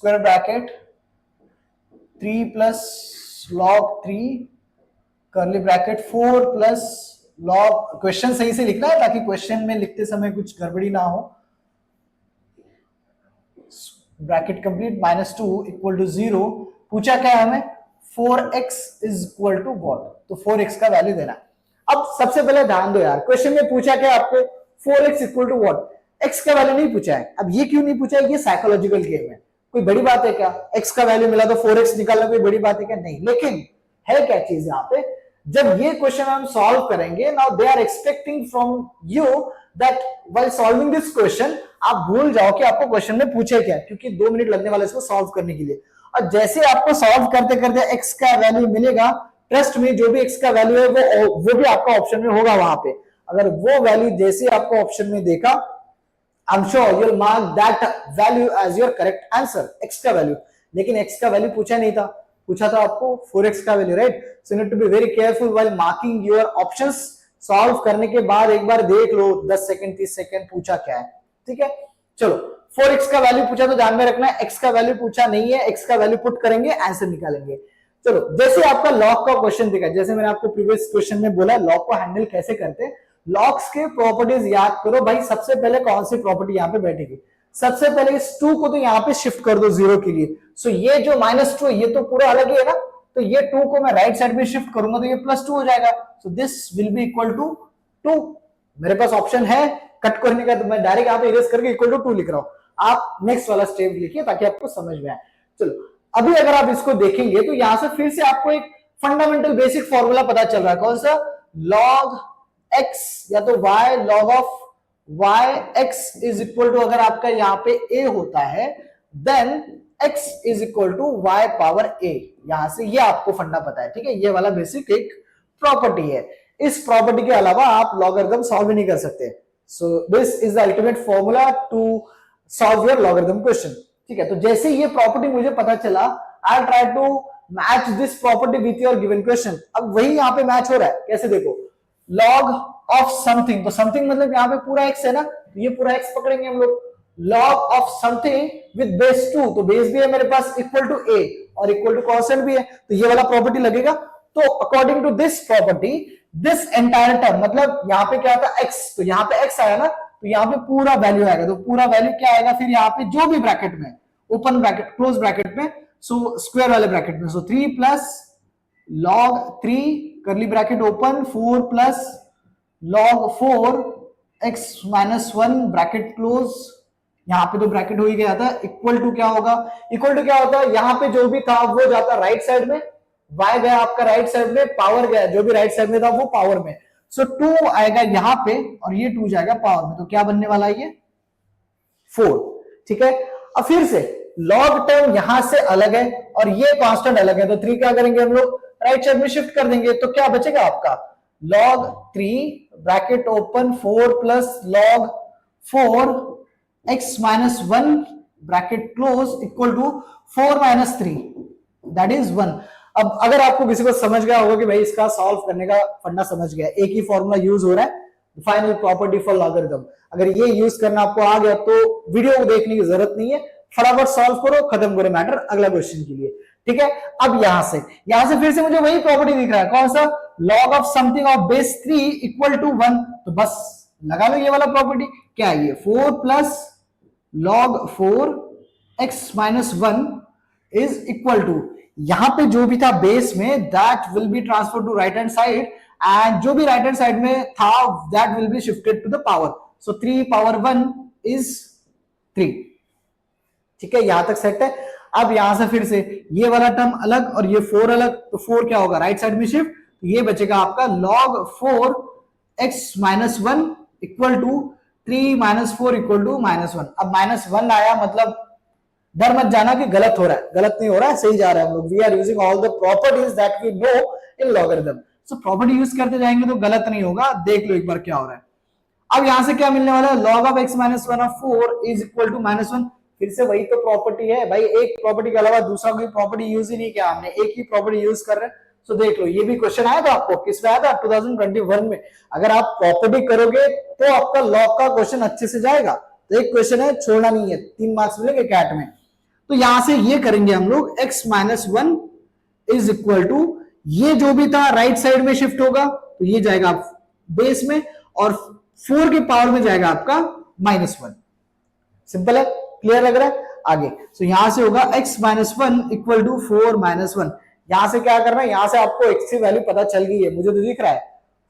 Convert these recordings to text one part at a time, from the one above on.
Square bracket 3 plus log 3 curly bracket 4 plus log, question सही से लिखना है ताकि क्वेश्चन में लिखते समय कुछ गड़बड़ी ना हो, ब्रैकेट कंप्लीट -2 इक्वल टू 0। पूछा क्या है हमें, 4x is equal to what, तो 4x का वैल्यू देना। अब सबसे पहले ध्यान दो यार, क्वेश्चन में पूछा क्या आपको, 4x equal to what, x का वैल्यू नहीं पूछा है। अब ये क्यों नहीं पूछा है, ये साइकोलॉजिकल गेम है, कोई बड़ी बात है क्या, x का वैल्यू मिला तो 4x निकालना कोई बड़ी बात है क्या, नहीं। लेकिन है क्या चीज यहाँ पे, जब ये क्वेश्चन हम सॉल्व करेंगे, now they are expecting from you that while solving this question आप भूल जाओ कि आपको क्वेश्चन में पूछे क्या, क्योंकि 2 मिनट लगने वाले इसको सॉल्व करने के लिए। और जैसे आपको सॉल्व करते करते x का वैल्यू मिलेगा, ट्रस्ट में जो भी x का वैल्यू है वो भी आपका ऑप्शन में होगा वहां पे। अगर वो वैल्यू जैसे आपको ऑप्शन में देखा, I am sure you will mark that value as your correct answer, x का वैल्यू। लेकिन x का वैल्यू पूछा नहीं था, पूछा था आपको 4x का value, right. So you need to be very careful while marking your options. Solve करने के बाद एक बार देख लो 10 सेकंड 30 सेकंड पूछा क्या है, ठीक है। चलो 4x का वैल्यू पूछा तो ध्यान में रखना है, x का वैल्यू पूछा नहीं है, x का वैल्यू पुट करेंगे, आंसर निकालेंगे। चलो जैसे आपका लॉग का क्वेश्चन दिखा, जैसे मैंने आपको प्रीवियस क्वेश्चन में बोला लॉग को हैंडल कैसे करते हैं, लॉग्स के प्रॉपर्टीज याद करो भाई। सबसे पहले कौन सी प्रॉपर्टी यहाँ पे बैठेगी, सबसे पहले इस 2 को तो यहाँ पे शिफ्ट कर दो 0 के लिए। सो ये जो -2 ये तो पूरा अलग ही है ना, तो ये 2 को मैं राइट साइड में शिफ्ट करूंगा तो ये +2 हो जाएगा। So this will be equal to 2। मेरे पास ऑप्शन है कट करने का, तो मैं डायरेक्ट यहाँ पे इरेज करके इक्वल टू 2 लिख रहा हूं। आप नेक्स्ट वाला स्टेप लिखिए ताकि आपको समझ में आए। चलो अभी अगर आप इसको देखेंगे तो यहां से फिर से आपको एक फंडामेंटल बेसिक फॉर्मूला पता चल रहा है, कौन सा, लॉग x या तो y log of y x is equal to, अगर आपका यहाँ पे a होता है then x is equal to y power a। यहां से ये आपको फंडा पता है, ठीक है। ये वाला बेसिक एक प्रॉपर्टी है, इस प्रॉपर्टी के अलावा आप लॉगरिथम सॉल्व नहीं कर सकते। So this is the ultimate formula to solve your logarithm question, ठीक है। तो जैसे ये प्रॉपर्टी मुझे पता चला, I try to match this property with your given question. अब वही यहाँ पे मैच हो रहा है, कैसे देखो, लॉग ऑफ समथिंग, तो समथिंग मतलब यहाँ पे पूरा x है ना, तो ये पूरा x पकड़ेंगे हम लोग। Log of something with base 2, तो बेस भी है मेरे पास इक्वल टू a और इक्वल टू कांस्टेंट भी है, तो ये वाला प्रॉपर्टी लगेगा। तो according to this property this entire term, मतलब यहाँ पे क्या था x, तो यहाँ पे x आया ना, तो यहाँ पे पूरा वैल्यू आएगा। तो पूरा वैल्यू क्या आएगा फिर यहाँ पे, जो भी ब्रैकेट में, ओपन ब्रैकेट क्लोज ब्रैकेट में, सो स्क्वायर वाले ब्रैकेट में, सो 3 प्लस log 3 करली bracket open 4 plus log 4 x minus 1 bracket close, यहां पे तो ब्रैकेट हो ही गया था, इक्वल टू क्या होगा, इक्वल टू क्या होता है, यहां पे जो भी था वो जाता राइट साइड में, y गया आपका राइट साइड में, पावर गया जो भी राइट साइड में था वो पावर में। सो 2 आएगा यहां पे और ये 2 जाएगा पावर में, तो क्या बनने वाला है ये 4, ठीक है। अब फिर से लॉग टर्म यहां से अलग है और ये कांस्टेंट अलग है, तो 3 क्या करेंगे हम लोग, राइट साइड में शिफ्ट कर देंगे, तो क्या बचेगा आपका log 3 bracket open 4 plus log 4 x minus 1 bracket close equal to 4 minus 3 that is 1। अब अगर आपको किसी को समझ गया होगा कि भाई इसका सॉल्व करने का फंडा समझ गया, एक ही फॉर्मूला यूज हो रहा है, फाइनल प्रॉपर्टी फॉर लॉगरिथम, अगर ये यूज करना आपको आ गया तो वीडियो को देखने की जरूरत नहीं है, फटाफट सॉल्व करो, खत्म करो मैटर, अगला क्वेश्चन के लिए, ठीक है। अब यहां से फिर से मुझे वही प्रॉपर्टी दिख रहा है, कौन सा, log of something of base 3 equal to 1, तो बस लगा लो ये वाला प्रॉपर्टी। क्या है ये, 4 plus log 4 x minus 1 is equal to, यहां पे जो भी था बेस में that will be transfer to right hand side, and जो भी राइट हैंड साइड में था that will be shifted to the power, so 3 power 1 is 3, ठीक है। यहां तक सेट है। अब यहां से फिर से ये वाला टर्म अलग और ये 4 अलग, तो 4 क्या होगा राइट साइड में शिफ्ट, तो ये बचेगा आपका log 4 x minus 1 equal to 3 minus 4 equal to -1। अब -1 आया मतलब डर मत जाना कि गलत हो रहा है, गलत नहीं हो रहा है, सही जा रहा है हम लोग। We are using all the properties that we know in logarithm, so property use करते जाएंगे तो गलत नहीं होगा। देख लो एक बार क्या हो रहा है। अब यहां से क्या मिलने वाला है, log of x minus 1 of 4 is equal to -1, फिर से वही तो प्रॉपर्टी है भाई, एक प्रॉपर्टी के अलावा दूसरा कोई प्रॉपर्टी यूज ही नहीं किया हमने, एक ही प्रॉपर्टी यूज कर रहे हैं। सो देख लो, ये भी क्वेश्चन आया था आपको, किसमें आया था 2021 में। अगर आप प्रॉपर्टी करोगे तो आपका लॉग का क्वेश्चन अच्छे से जाएगा। तो एक क्वेश्चन है, छोड़ना नहीं है, 3 मार्क्स मिलेंगे कैट में। तो यहां से ये करेंगे हम लोग x minus one is equal to, ये जो भी था राइट साइड में शिफ्ट होगा, तो ये जाएगा बेस में, और 4 के पावर में जाएगा आपका माइनस वन। सिंपल है, क्लियर लग रहा है? आगे तो यहां से होगा x minus one equal to 4 minus one. यहां से क्या करना है, यहां से आपको x की वैल्यू पता चल गई है, मुझे तो दिख रहा है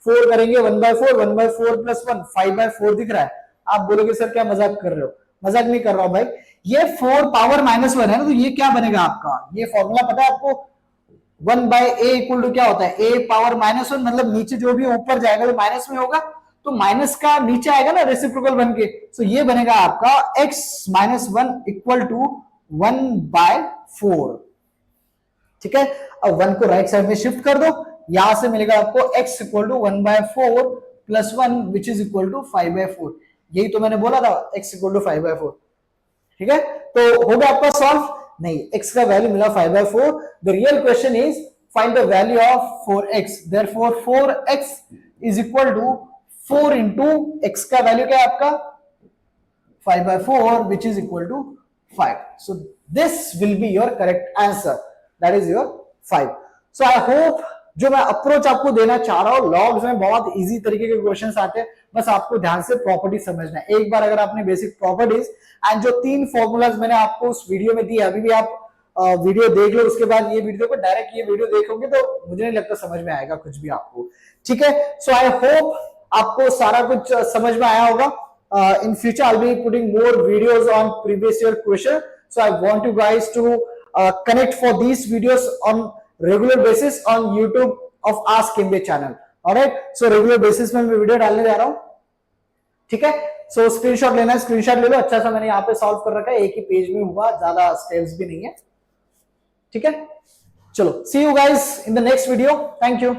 4 करेंगे 1/4, 1/4 प्लस 1 5/4 दिख रहा है। आप बोलोगे सर क्या मजाक कर रहे हो? मजाक नहीं कर रहा हूं भाई, ये 4 पावर माइनस वन है ना, तो ये क्या बनेगा आपका, ये फॉर्मूला पता है आपको, 1/a इक्वल टू क्या होता है, a पावर माइनस वन, मतलब नीचे जो भी ऊपर जाएगा तो माइनस में होगा, तो माइनस का नीचे आएगा ना रेसिप्रोकल बन के, तो ये बनेगा आपका x minus one equal to 1/4। ठीक है, अब 1 को राइट साइड में शिफ्ट कर दो, यहां से मिलेगा आपको x equal to 1/4 plus 1 which is equal to 5/4। यही तो मैंने बोला था, x इक्वल टू 5/4। ठीक है, तो हो गया आपका सॉल्व? नहीं, x का वैल्यू मिला 5/4। The real question is find the value of 4x, therefore 4x is equal to 4 into x का वैल्यू क्या है आपका 5/4 which is equal to 5. So this will be your correct answer, that is your 5. So I hope जो मैं approach आपको देना चाह रहा हूं, लॉग्स में बहुत इजी तरीके के क्वेश्चंस आते हैं, बस आपको ध्यान से प्रॉपर्टी समझना है। एक बार अगर आपने बेसिक प्रॉपर्टीज एंड जो 3 फॉर्मूलाज मैंने आपको उस वीडियो में दिए, अभी भी आप वीडियो देख लो, उसके बाद ये वीडियो को डायरेक्ट ये वीडियो देखोगे तो मुझे नहीं लगता समझ में आएगा कुछ भी आपको। ठीक है, सो आई होप आपको सारा कुछ समझ में आया होगा। In future I'll be putting more videos on previous year question, so I want you guys to connect for these videos on regular basis on YouTube of Ask MBA channel. Alright, so regular basis में मैं video डालने जा रहा हूं। ठीक है, so screenshot लेना है, स्क्रीनशॉट ले लो। अच्छा सा मैंने यहाँ पे सॉल्व कर रखा है, एक ही पेज में हुआ, ज्यादा स्टेप्स भी नहीं है। ठीक है, चलो, see you guys in the next video. Thank you.